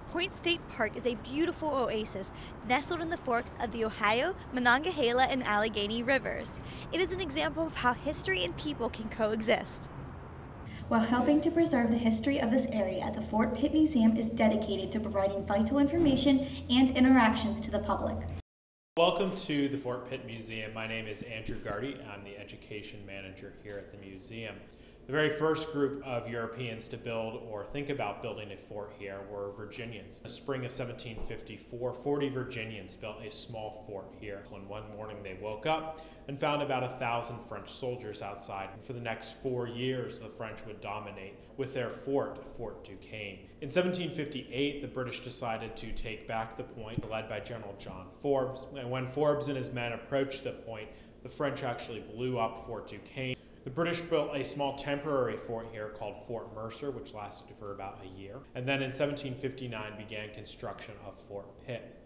Point State Park is a beautiful oasis nestled in the forks of the Ohio, Monongahela, and Allegheny rivers. It is an example of how history and people can coexist. While helping to preserve the history of this area, the Fort Pitt Museum is dedicated to providing vital information and interactions to the public. Welcome to the Fort Pitt Museum. My name is Andrew Gaerte. I'm the education manager here at the museum. The very first group of Europeans to build or think about building a fort here were Virginians. In the spring of 1754, 40 Virginians built a small fort here. When one morning they woke up and found about 1,000 French soldiers outside. And for the next 4 years, the French would dominate with their fort, Fort Duquesne. In 1758, the British decided to take back the point, led by General John Forbes. And when Forbes and his men approached the point, the French actually blew up Fort Duquesne. The British built a small temporary fort here called Fort Mercer, which lasted for about a year. And then in 1759 began construction of Fort Pitt.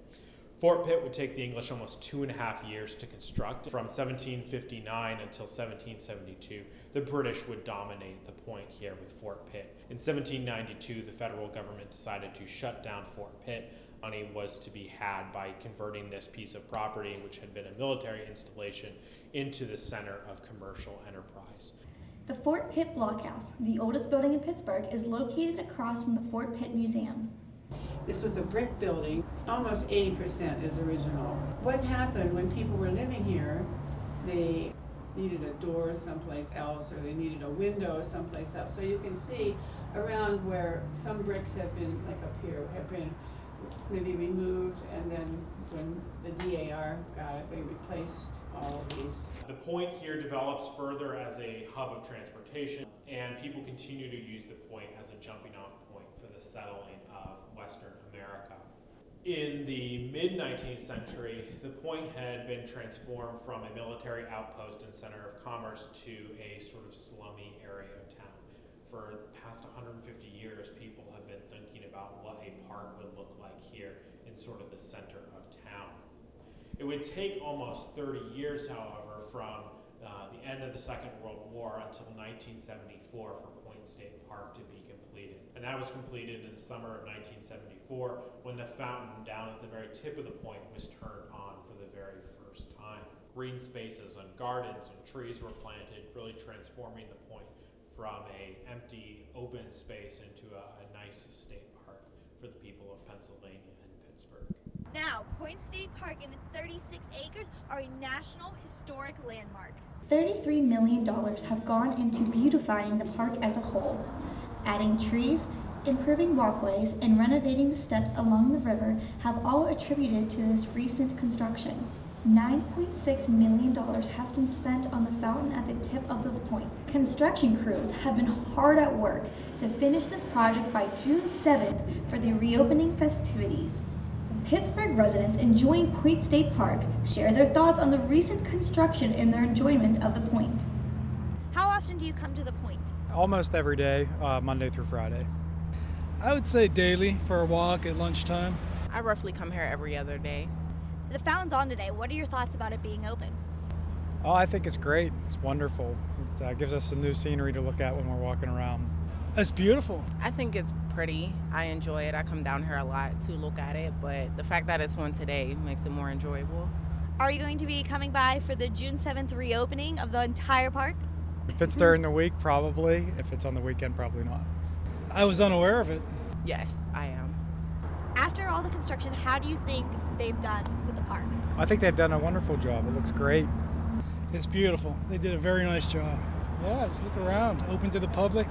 Fort Pitt would take the English almost 2.5 years to construct. From 1759 until 1772, the British would dominate the point here with Fort Pitt. In 1792, the federal government decided to shut down Fort Pitt. Money was to be had by converting this piece of property, which had been a military installation, into the center of commercial enterprise. The Fort Pitt Blockhouse, the oldest building in Pittsburgh, is located across from the Fort Pitt Museum. This was a brick building. Almost 80% is original. What happened when people were living here, they needed a door someplace else, or they needed a window someplace else. So you can see around where some bricks have been, like up here, have been maybe removed, and then when the DAR got it, they replaced all of these. The point here develops further as a hub of transportation, and people continue to use the point as a jumping off point for the settling of Western America. In the mid-19th century, the point had been transformed from a military outpost and center of commerce to a sort of slummy area of town. For the past 150 years, people have been thinking about what a park would look like here in sort of the center of town. It would take almost 30 years, however, from the end of the Second World War until 1974 for Point State Park to be completed. And that was completed in the summer of 1974 when the fountain down at the very tip of the point was turned on for the very first time. Green spaces and gardens and trees were planted, really transforming the point from an empty, open space into a nice state park for the people of Pennsylvania and Pittsburgh. Now, Point State Park and its 36 acres are a National Historic Landmark. $33 million have gone into beautifying the park as a whole. Adding trees, improving walkways, and renovating the steps along the river have all attributed to this recent construction. $9.6 million has been spent on the fountain at the tip of the point. Construction crews have been hard at work to finish this project by June 7th for the reopening festivities. Pittsburgh residents enjoying Point State Park share their thoughts on the recent construction and their enjoyment of the point. How often do you come to the point? Almost every day, Monday through Friday. I would say daily for a walk at lunchtime. I roughly come here every other day. The fountain's on today. What are your thoughts about it being open? Oh, I think it's great. It's wonderful. It gives us some new scenery to look at when we're walking around. It's beautiful. I think it's pretty. I enjoy it. I come down here a lot to look at it, but the fact that it's on today makes it more enjoyable. Are you going to be coming by for the June 7th reopening of the entire park? If it's during the week, probably. If it's on the weekend, probably not. I was unaware of it. Yes, I am. After all the construction, how do you think they've done with the park? I think they've done a wonderful job. It looks great. It's beautiful. They did a very nice job. Yeah, just look around. Open to the public.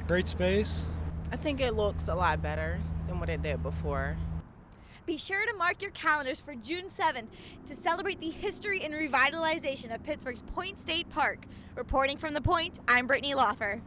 Great space. I think it looks a lot better than what it did before. Be sure to mark your calendars for June 7th to celebrate the history and revitalization of Pittsburgh's Point State Park. Reporting from the Point, I'm Brittany Lauffer.